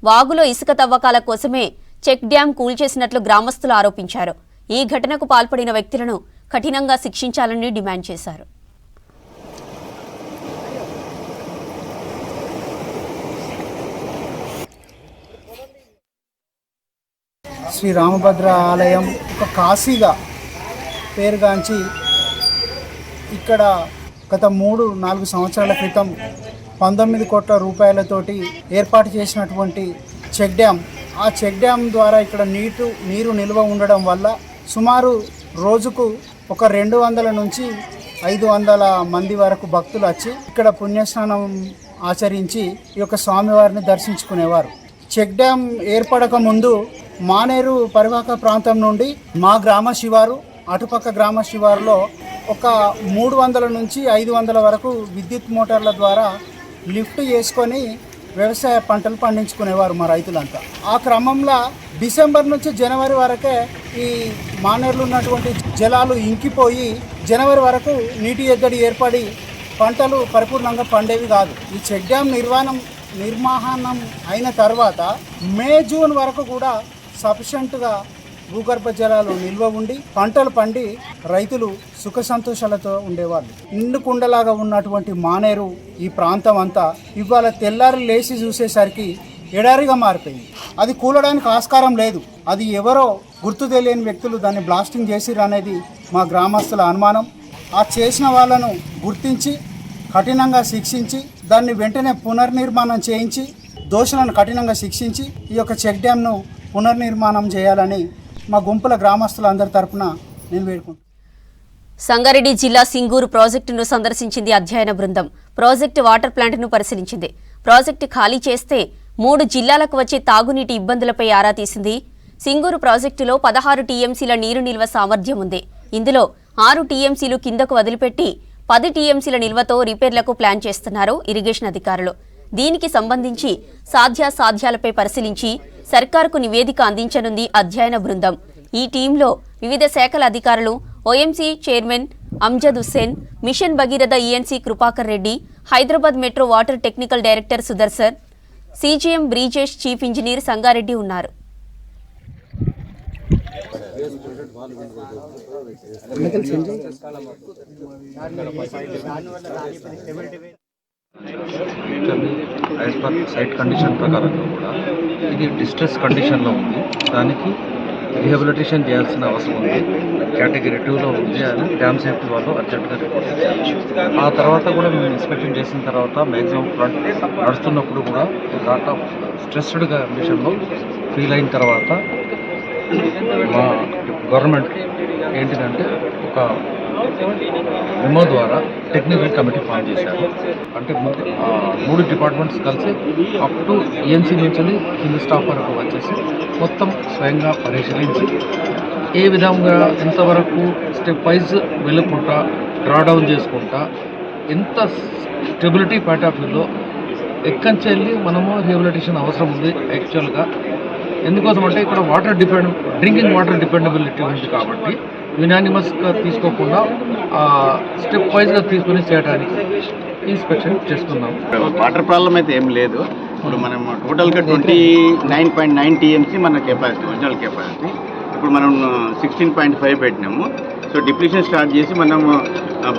వాగులో ఇసుక తవ్వకాల కోసమే చెక్ డ్యాం కూల్చేసినట్లు గ్రామస్తులు ఆరోపించారు. ఈ ఘటనకు పాల్పడిన వ్యక్తులను కఠినంగా శిక్షించాలని డిమాండ్ చేశారు. శ్రీ రామభద్ర ఆలయం ఒక కాశీగా పేరుగాంచి ఇక్కడ గత 3-4 సంవత్సరాల క్రితం 19 కోట్ల రూపాయలతోటి ఏర్పాటు చేసినటువంటి చెక్ డ్యామ్. ఆ చెక్ డ్యామ్ ద్వారా ఇక్కడ నీరు నిల్వ ఉండడం వల్ల సుమారు రోజుకు ఒక 200 నుంచి 500 మంది వరకు భక్తులు వచ్చి ఇక్కడ పుణ్యస్నానం ఆచరించి ఈ యొక్క స్వామివారిని దర్శించుకునేవారు. చెక్ డ్యామ్ ఏర్పడక ముందు మానేరు పరివాహక ప్రాంతం నుండి మా గ్రామ శివారు అటుపక్క గ్రామ శివారులో ఒక 300 నుంచి 500 వరకు విద్యుత్ మోటార్ల ద్వారా లిఫ్ట్ చేసుకొని వ్యవసాయ పంటలు పండించుకునేవారు మా రైతులంతా. ఆ క్రమంలో డిసెంబర్ నుంచి జనవరి వరకే ఈ మానేరులో ఉన్నటువంటి జలాలు ఇంకిపోయి జనవరి వరకు నీటి ఎద్దడి ఏర్పడి పంటలు పరిపూర్ణంగా పండేవి కాదు. ఈ చెక్ డ్యామ్ నిర్మాణం అయిన తర్వాత మే జూన్ వరకు కూడా సఫిషియెంట్గా భూగర్భ జలాలు నిల్వ ఉండి పంటలు పండి రైతులు సుఖ సంతోషాలతో ఉండేవాళ్ళు. నిండుకుండలాగా ఉన్నటువంటి మానేరు ఈ ప్రాంతం అంతా ఇవాళ తెల్లారి లేచి చూసేసరికి ఎడారిగా మారిపోయింది. అది కూలడానికి ఆస్కారం లేదు. అది ఎవరో గుర్తు తెలియని వ్యక్తులు దాన్ని బ్లాస్టింగ్ చేసిర్రు అనేది మా గ్రామస్తుల అనుమానం. ఆ చేసిన వాళ్ళను గుర్తించి కఠినంగా శిక్షించి దాన్ని వెంటనే పునర్నిర్మాణం చేయించి దోషులను కఠినంగా శిక్షించి ఈ యొక్క చెక్ డ్యామ్ను పునర్నిర్మాణం చేయాలని మా గుంపుల గ్రామస్తులందరి తరపున నేను వేడుకుంటున్నాను. సంగారెడ్డి జిల్లా సింగూరు ప్రాజెక్టును సందర్శించింది అధ్యయన బృందం. ప్రాజెక్టు వాటర్ ప్లాంట్ను పరిశీలించింది. ప్రాజెక్టు ఖాళీ చేస్తే 3 జిల్లాలకు వచ్చే తాగునీటి ఇబ్బందులపై ఆరా తీసింది. సింగూరు ప్రాజెక్టులో 16 టీఎంసీల నీరు నిల్వ సామర్థ్యం ఉంది. ఇందులో 6 టీఎంసీలు కిందకు వదిలిపెట్టి 10 టీఎంసీల నిల్వతో రిపేర్లకు ప్లాన్ చేస్తున్నారు ఇరిగేషన్ అధికారులు. దీనికి సంబంధించి సాధ్యాసాధ్యాలపై పరిశీలించి సర్కారుకు నివేదిక అందించనుంది అధ్యయన బృందం. ఈ టీంలో వివిధ శాఖల అధికారులు, OMC chairman Amjad Hussain, mission Bhagiratha ENC Kripakar Reddy, Hyderabad metro water technical director Sudarshan, CGM Brijesh chief engineer Sangareddy ఉన్నారు. యాజ్ పర్ సైట్ కండిషన్ ప్రకారంగా కూడా ఇది డిస్ట్రెస్ కండిషన్లో ఉంది. దానికి రీహాబిలిటేషన్ చేయాల్సిన అవసరం ఉంది. కేటగిరీ 2లో ఉంది అని డ్యామ్ సేఫ్టీ వాళ్ళు అర్జెంట్గా రిపోర్ట్ ఇచ్చారు. ఆ తర్వాత కూడా మేము ఇన్స్పెక్షన్ చేసిన తర్వాత మ్యాక్సిమం ఫ్రంట్ నడుస్తున్నప్పుడు కూడా లాట్ ఆఫ్ స్ట్రెస్డ్ కండిషన్లో ఫీల్ అయిన తర్వాత మా గవర్నమెంట్ ఏంటిదంటే ఒక మెమో ద్వారా టెక్నికల్ కమిటీ ఫామ్ చేశారు. అంటే 3 డిపార్ట్మెంట్స్ కలిసి అప్ టు ఈఎన్సీ నుంచి కింద స్టాఫ్ వరకు వచ్చేసి మొత్తం స్వయంగా పరిశీలించి ఏ విధంగా ఎంతవరకు స్టెప్ వైజ్ వెళ్ళకుండా డ్రాడౌన్ చేసుకుంటా ఎంత స్టెబిలిటీ పాయింట్ ఆఫ్ వ్యూలో ఎక్కంచెల్లి మనము రిహాబిలిటేషన్ అవసరం ఉంది యాక్చువల్గా. ఎందుకోసం అంటే ఇక్కడ డ్రింకింగ్ వాటర్ డిపెండబిలిటీ ఉంది కాబట్టి యునానిమస్గా తీసుకోకుండా స్టెప్ వైజ్గా తీసుకుని చేయడానికి ఇన్స్పెక్షన్ చేస్తున్నాం. వాటర్ ప్రాబ్లం అయితే ఏం లేదు. ఇప్పుడు మనం టోటల్గా 29.9 టీఎంసీ మన కెపాసిటీ, ఒరిజినల్ కెపాసిటీ. ఇప్పుడు మనం 16.5 పెట్టినాము. సో డిప్లీషన్ స్టార్ట్ చేసి మనం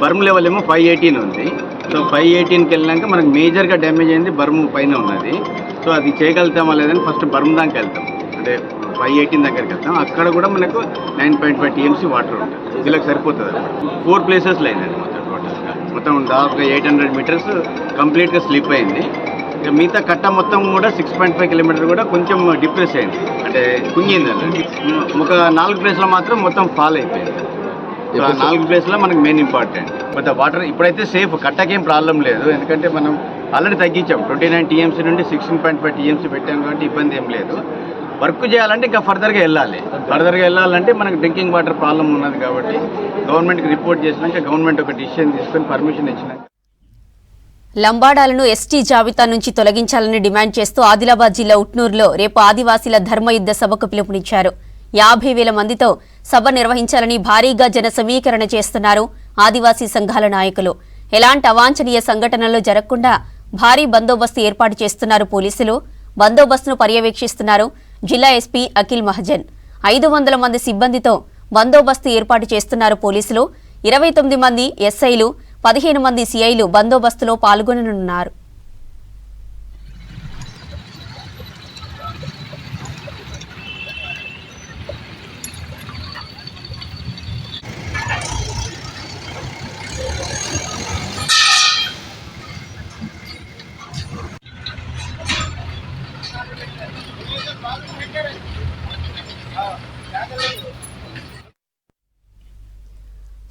బర్మ్ లెవెల్ ఏమో 518 ఉంది. సో 518కి వెళ్ళినాక మనకు మేజర్గా డ్యామేజ్ అయింది బర్మ్ పైన ఉన్నది. సో అది చేయగలుగుతామా లేదని ఫస్ట్ బర్మ్ దాకా వెళ్తాం, అంటే 518 దగ్గరికి వెళ్తాం. అక్కడ కూడా మనకు 9.5 టీఎంసీ వాటర్ ఉంటుంది. వీళ్ళకి సరిపోతుంది. 4 ప్లేసెస్లో అయిందండి మొత్తం దాదాపుగా 800 మీటర్స్ కంప్లీట్గా స్లిప్ అయింది. ఇక మిగతా కట్ట మొత్తం కూడా 6.5 కిలోమీటర్ కూడా కొంచెం డిప్రెస్ అయింది, అంటే కుంగిందండి. ఒక 4 ప్లేస్లో మాత్రం మొత్తం ఫాల్ అయిపోయింది. సో ఆ 4 ప్లేస్లో మనకు మెయిన్ ఇంపార్టెంట్. బట్ వాటర్ ఇప్పుడైతే సేఫ్, కట్టకేం ప్రాబ్లం లేదు. ఎందుకంటే మనం ఆల్రెడీ తగ్గించాం, 29 టీఎంసీ నుండి 16.5 టీఎంసీ పెట్టాం కాబట్టి ఇబ్బంది ఏం లేదు. వర్క్ చేయాలంటే ఇంకా ఫర్దర్గా వెళ్ళాలంటే మనకు డ్రింకింగ్ వాటర్ ప్రాబ్లం ఉన్నది కాబట్టి గవర్నమెంట్కి రిపోర్ట్ చేసినాక గవర్నమెంట్ ఒక డిసిషన్ తీసుకొని పర్మిషన్ ఇచ్చినాక. లంబాడాలను ఎస్టీ జాబితా నుంచి తొలగించాలని డిమాండ్ చేస్తూ ఆదిలాబాద్ జిల్లా ఉట్నూరులో రేపు ఆదివాసీల ధర్మయుద్ధ సభకు పిలుపునిచ్చారు. 50,000 మందితో సభ నిర్వహించాలని భారీగా జన సమీకరణ చేస్తున్నారు ఆదివాసీ సంఘాల నాయకులు. ఎలాంటి అవాంఛనీయ సంఘటనలు జరగకుండా భారీ బందోబస్తు ఏర్పాటు చేస్తున్నారు పోలీసులు. బందోబస్తును పర్యవేక్షిస్తున్నారు జిల్లా ఎస్పీ అఖిల్ మహజన్. 500 మంది సిబ్బందితో బందోబస్తు ఏర్పాటు చేస్తున్నారు పోలీసులు. 29 మంది ఎస్ఐలు, 15 మంది సిఐలు బందోబస్తులో పాల్గొననున్నారు.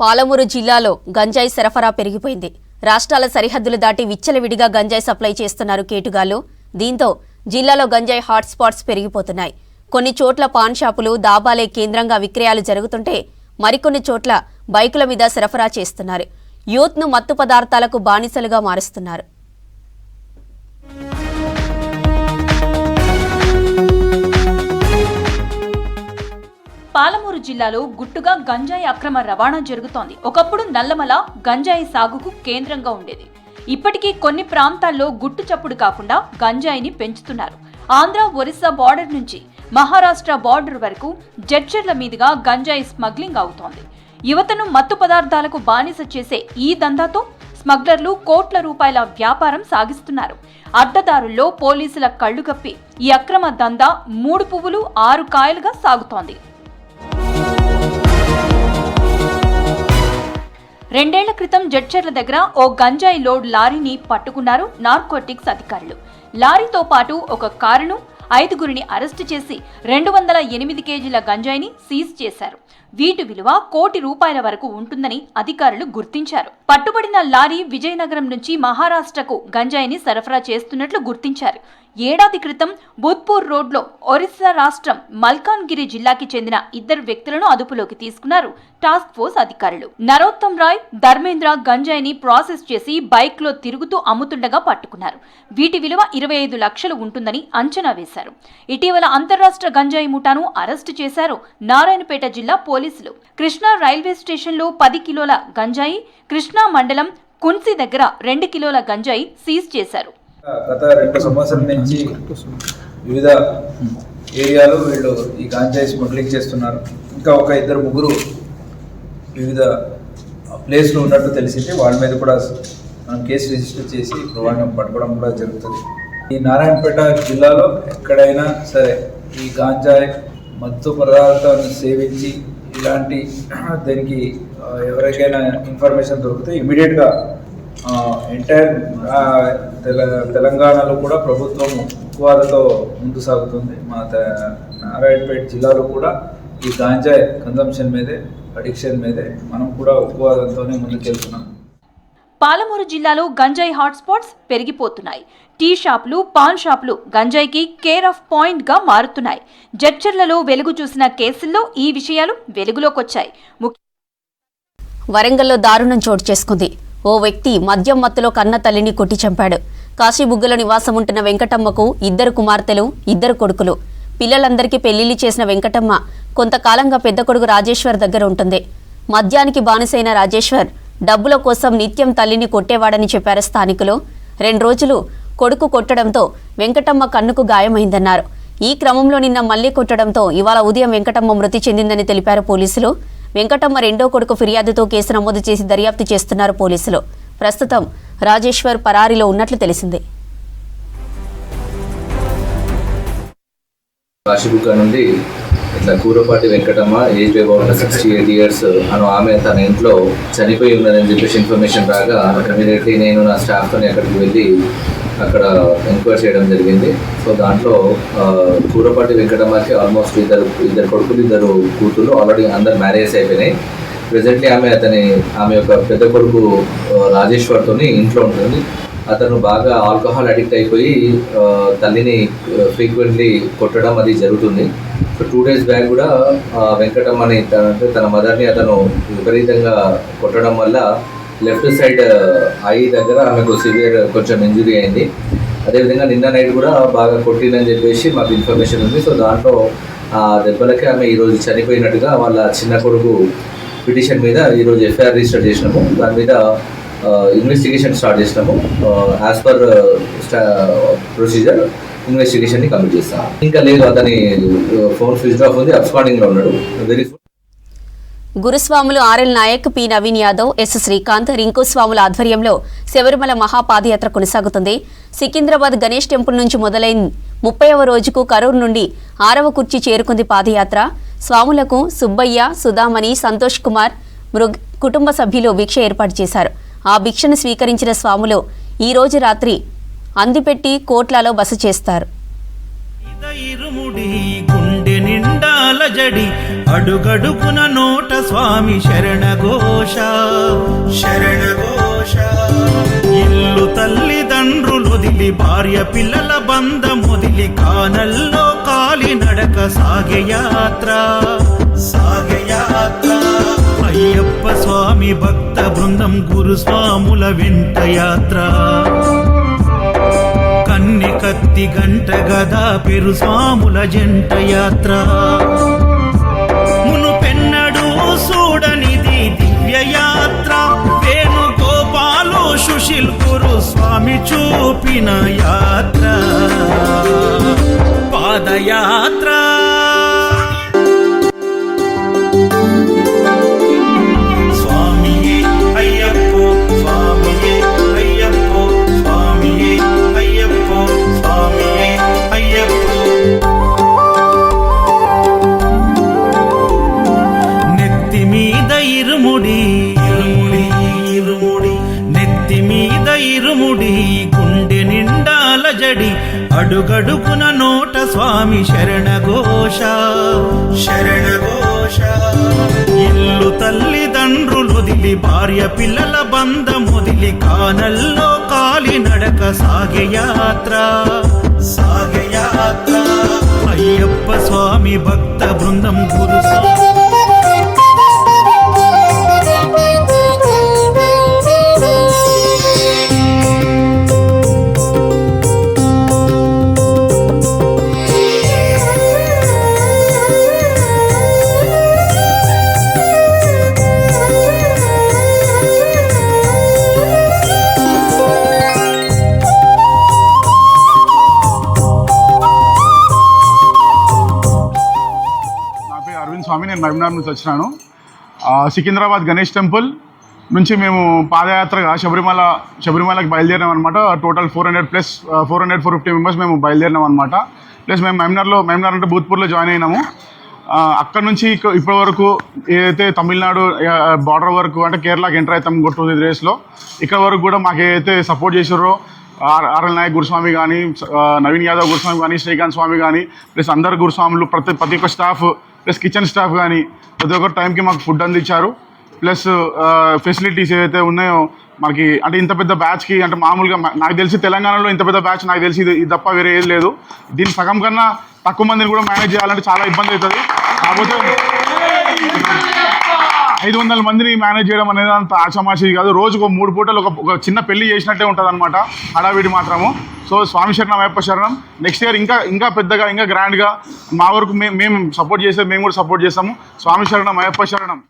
పాలమూరు జిల్లాలో గంజాయి సరఫరా పెరిగిపోయింది. రాష్ట్రాల సరిహద్దులు దాటి విచ్చలవిడిగా గంజాయి సప్లై చేస్తున్నారు కేటుగాళ్లు. దీంతో జిల్లాలో గంజాయి హాట్స్పాట్స్ పెరిగిపోతున్నాయి. కొన్ని చోట్ల పాన్ షాపులు, దాబాలే కేంద్రంగా విక్రయాలు జరుగుతుంటే మరికొన్ని చోట్ల బైకుల మీద సరఫరా చేస్తున్నారు. యూత్ను మత్తు పదార్థాలకు బానిసలుగా మారుస్తున్నారు. పాలమూరు జిల్లాలో గుట్టుగా గంజాయి అక్రమ రవాణా జరుగుతోంది. ఒకప్పుడు నల్లమల గంజాయి సాగుకు కేంద్రంగా ఉండేది. ఇప్పటికీ కొన్ని ప్రాంతాల్లో గుట్టు చప్పుడు కాకుండా గంజాయిని పెంచుతున్నారు. ఆంధ్ర, ఒరిస్సా బార్డర్ నుంచి మహారాష్ట్ర బార్డర్ వరకు జడ్చర్ల మీదుగా గంజాయి స్మగ్లింగ్ అవుతోంది. యువతను మత్తు పదార్థాలకు బానిస చేసే ఈ దందాతో స్మగ్లర్లు కోట్ల రూపాయల వ్యాపారం సాగిస్తున్నారు. అడ్డదారుల్లో పోలీసుల కళ్లు కప్పి ఈ అక్రమ దందా 3 పువ్వులు 6 కాయలుగా సాగుతోంది. 2 ఏళ్ల క్రితం జడ్చర్ల దగ్గర ఓ గంజాయి లోడ్ లారీని పట్టుకున్నారు నార్కోటిక్స్ అధికారులు. లారీతో పాటు ఒక కారును, 5గురిని అరెస్టు చేసి 208 కేజీల గంజాయిని సీజ్ చేశారు. వీటి విలువ ₹1 కోటి వరకు ఉంటుందని అధికారులు గుర్తించారు. పట్టుబడిన లారీ విజయనగరం నుంచి మహారాష్ట్రకు గంజాయిని సరఫరా చేస్తున్నట్లు గుర్తించారు. ఏడాది క్రితం బుద్పూర్ రోడ్లో ఒరిస్సా రాష్ట్రం మల్కాన్గిరి జిల్లాకి చెందిన 2 వ్యక్తులను అదుపులోకి తీసుకున్నారు టాస్క్ ఫోర్స్ అధికారులు. నరోత్తం రాయ్, ధర్మేంద్ర గంజాయిని ప్రాసెస్ చేసి బైక్ లో తిరుగుతూ అమ్ముతుండగా పట్టుకున్నారు. వీటి విలువ 25 లక్షలు ఉంటుందని అంచనా వేశారు. ఇటీవల అంతర్రాష్ట్ర గంజాయి ముఠాను అరెస్టు చేశారు నారాయణపేట జిల్లా పోలీసులు. కృష్ణా రైల్వే స్టేషన్లో 10 కిలోల గంజాయి, కృష్ణా మండలం కున్సి దగ్గర 2 కిలోల గంజాయి సీజ్ చేశారు. గత 2 సంవత్సరాల నుంచి వివిధ ఏరియాలో వీళ్ళు ఈ గాంజాయి స్మగ్లింగ్ చేస్తున్నారు. ఇంకా ఒక 2-3 వివిధ ప్లేస్లో ఉన్నట్టు తెలిసింది. వాళ్ళ మీద కూడా మనం కేసు రిజిస్టర్ చేసి ఇప్పుడు వాళ్ళని పట్టుకోవడం కూడా జరుగుతుంది. ఈ నారాయణపేట జిల్లాలో ఎక్కడైనా సరే ఈ గాంజాయి మత్తు పదార్థాలను సేవించి ఇలాంటి దీనికి ఎవరికైనా ఇన్ఫర్మేషన్ దొరికితే ఇమీడియట్గా ఎంటైర్ తెలంగాణలో కూడా ప్రభుత్వం ఉక్కువాదతో ముందు సాగుతుంది. మా నారాయణపేట జిల్లాలో కూడా ఈ గాంజాయి కన్జంప్షన్ మీదే, అడిక్షన్ మీదే మనం కూడా ఉక్కువాదంతోనే ముందుకెళ్తున్నాం. పాలమూరు జిల్లాలో గంజాయి హాట్స్పాట్స్ పెరిగిపోతున్నాయి. టీ షాపులు, పాన్ షాపులు గంజాయికి కేర్ ఆఫ్ పాయింట్ గా మారుతున్నాయి. జడ్చర్లలో వెలుగు చూసిన కేసుల్లో ఈ విషయాలు వెలుగులోకొచ్చాయి. వరంగల్లో దారుణం చోటు చేసుకుంది. ఓ వ్యక్తి మద్యం మత్తులో కన్న తల్లిని కొట్టి చంపాడు. కాశీబుగ్గలో నివాసం ఉంటున్న వెంకటమ్మకు 2 కుమార్తెలు, 2 కొడుకులు. పిల్లలందరికీ పెళ్లిళ్లు చేసిన వెంకటమ్మ కొంతకాలంగా పెద్ద కొడుకు రాజేశ్వర్ దగ్గర ఉంటుంది. మద్యానికి బానిసైన రాజేశ్వర్ డబ్బుల కోసం నిత్యం తల్లిని కొట్టేవాడని చెప్పారు స్థానికులు. 2 రోజులు కొడుకు కొట్టడంతో వెంకటమ్మ కన్నుకు గాయమైందన్నారు. ఈ క్రమంలో నిన్న మళ్లీ కొట్టడంతో ఇవాళ ఉదయం వెంకటమ్మ మృతి చెందిందని తెలిపారు పోలీసులు. వెంకటమ్మ 2వ కొడుకు ఫిర్యాదుతో కేసు నమోదు చేసి దర్యాప్తు చేస్తున్నారు పోలీసులు. ప్రస్తుతం రాజేశ్వర్ పరారీలో ఉన్నట్లు తెలిసింది. కాశీబుగ్గ నుండి ఇట్లా Kurapati Venkatamma age about 68 years అను ఆమె తన ఇంట్లో చనిపోయి ఉన్నదని చెప్పేసి ఇన్ఫర్మేషన్ రాగా ఇమీడియట్లీ నేను నా స్టాఫ్తో అక్కడికి వెళ్ళి అక్కడ ఎంక్వైరీ చేయడం జరిగింది. సో దాంట్లో కూరపాటి వెంకటమ్మకి ఆల్మోస్ట్ ఇద్దరు కొడుకులు, 2 కూతురు ఆల్రెడీ అందరు మ్యారేజ్ అయిపోయినాయి. ప్రెజెంట్లీ ఆమె యొక్క పెద్ద కొడుకు రాజేశ్వర్తో ఇంట్లో ఉంటుంది. అతను బాగా ఆల్కహాల్ అడిక్ట్ అయిపోయి తల్లిని ఫ్రీక్వెంట్లీ కొట్టడం అది జరుగుతుంది. సో 2 days బ్యాక్ కూడా వెంకటమ్మని తన మదర్ని అతను విపరీతంగా కొట్టడం వల్ల లెఫ్ట్ సైడ్ ఐ దగ్గర ఆమెకు సివియర్ కొంచెం ఇంజురీ అయింది. అదేవిధంగా నిన్న నైట్ కూడా బాగా కొట్టిందని చెప్పేసి మాకు ఇన్ఫర్మేషన్ ఉంది. సో దాంట్లో ఆ దెబ్బలకి ఆమె ఈరోజు చనిపోయినట్టుగా వాళ్ళ చిన్న కొడుకు పిటిషన్ మీద ఈరోజు ఎఫ్ఐఆర్ రిజిస్టర్ చేసినాము. దాని మీద ఇన్వెస్టిగేషన్ స్టార్ట్ చేసినాము. యాజ్ పర్ ప్రొసీజర్ ఇన్వెస్టిగేషన్ని కంప్లీట్ చేస్తాం. ఇంకా లేదు, అతని ఫోన్ స్విచ్ ఆఫ్ ఉంది, అబ్స్కాండింగ్లో ఉన్నాడు. గురుస్వాములు R L Nayak, P Naveen Yadav, S Srikanth, Rinku స్వాముల ఆధ్వర్యంలో శబరిమల మహాపాదయాత్ర కొనసాగుతుంది. సికింద్రాబాద్ గణేష్ టెంపుల్ నుంచి మొదలైన 30వ రోజుకు కరూరు నుండి 6వ కుర్చీ చేరుకుంది పాదయాత్ర. స్వాములకు సుబ్బయ్య, సుధామణి, సంతోష్ కుమార్ కుటుంబ సభ్యులు భిక్ష ఏర్పాటు చేశారు. ఆ భిక్షను స్వీకరించిన స్వాములు ఈ రోజు రాత్రి అందిపెట్టి కోట్లలో బస చేస్తారు. గుండె నిండాల జడి అడుగడుగున నోట స్వామి శరణఘోష శరణఘోష. ఇల్లు తల్లిదండ్రులొదిలి భార్య పిల్లల బంధమొదిలి కానల్లో కాలి నడక సాగయాత్ర సాగయాత్ర. అయ్యప్ప స్వామి భక్త బృందం గురుస్వాముల వెంట యాత్ర. కన్నె కత్తి గంట గదా పెరు స్వాముల జంట యాత్ర. మునుపెన్నడూ చూడనిది దివ్య యాత్ర. వేణుగోపాలు సుశీల్ గురు స్వామి చూపిన యాత్ర పాదయాత్ర. స్వామియే అయ్యప్పో స్వామియే అయ్యప్పో స్వామియే అయ్యప్పో స్వామియే అయ్యప్పో. నెత్తి మీద ఇరుముడి ఇరుముడి ఇరుముడి నెత్తి మీద ఇరుముడి గుండె నిండాల జడి అడుగడుగున నోట స్వామి శరణఘోష శరణఘోష. ఇల్లు తల్లిదండ్రులొదిలి భార్య పిల్లల బంధమొదిలి కానల్లో కాలి నడక సాగయాత్ర సాగయాత్ర. అయ్యప్ప స్వామి భక్త బృందం గురు స్వామి. నేను మహబూబ్నగర్ నుంచి వచ్చినాను. సికింద్రాబాద్ గణేష్ టెంపుల్ నుంచి మేము పాదయాత్రగా శబరిమలకి బయలుదేరినాం అనమాట. టోటల్ 450 మెంబర్స్ మేము బయలుదేరినాం అనమాట. ప్లస్ మేము మహబూబ్నగర్ అంటే భూత్పూర్లో జాయిన్ అయినాము. అక్కడ నుంచి ఇప్పటి వరకు ఏదైతే తమిళనాడు బార్డర్ వరకు అంటే కేరళకి ఎంటర్ అవుతాం 2 daysలో. ఇక్కడ వరకు కూడా మాకు ఏదైతే సపోర్ట్ చేసారో ఆర్ఎల్ నాయక్ గురుస్వామి కానీ, నవీన్ యాదవ్ గురుస్వామి కానీ, శ్రీకాంత్ స్వామి కానీ, ప్లస్ అందరు గురుస్వాములు ప్రతి ఒక్క స్టాఫ్ ప్లస్ కిచెన్ స్టాఫ్ కానీ ప్రతి ఒక్క టైంకి మాకు ఫుడ్ అందించారు. ప్లస్ ఫెసిలిటీస్ ఏవైతే ఉన్నాయో మనకి అంటే ఇంత పెద్ద బ్యాచ్కి అంటే మామూలుగా నాకు తెలిసి తెలంగాణలో ఇంత పెద్ద బ్యాచ్ నాకు తెలిసి ఇది తప్ప వేరే ఏది లేదు. దీని సగం కన్నా తక్కువ మందిని కూడా మేనేజ్ చేయాలంటే చాలా ఇబ్బంది అవుతుంది. కాకపోతే 500 మందిని మేనేజ్ చేయడం అనేది అంత ఆషామాషి కాదు. రోజుకు 3 పూటలు ఒక చిన్న పెళ్లి చేసినట్టే ఉంటుంది అనమాట హడావిడి మాత్రము. సో స్వామి శరణం అయ్యప్ప శరణం. నెక్స్ట్ ఇయర్ ఇంకా పెద్దగా ఇంకా గ్రాండ్గా మా వరకు మేము సపోర్ట్ చేస్తే మేము కూడా సపోర్ట్ చేస్తాము. స్వామి శరణం అయ్యప్ప శరణం.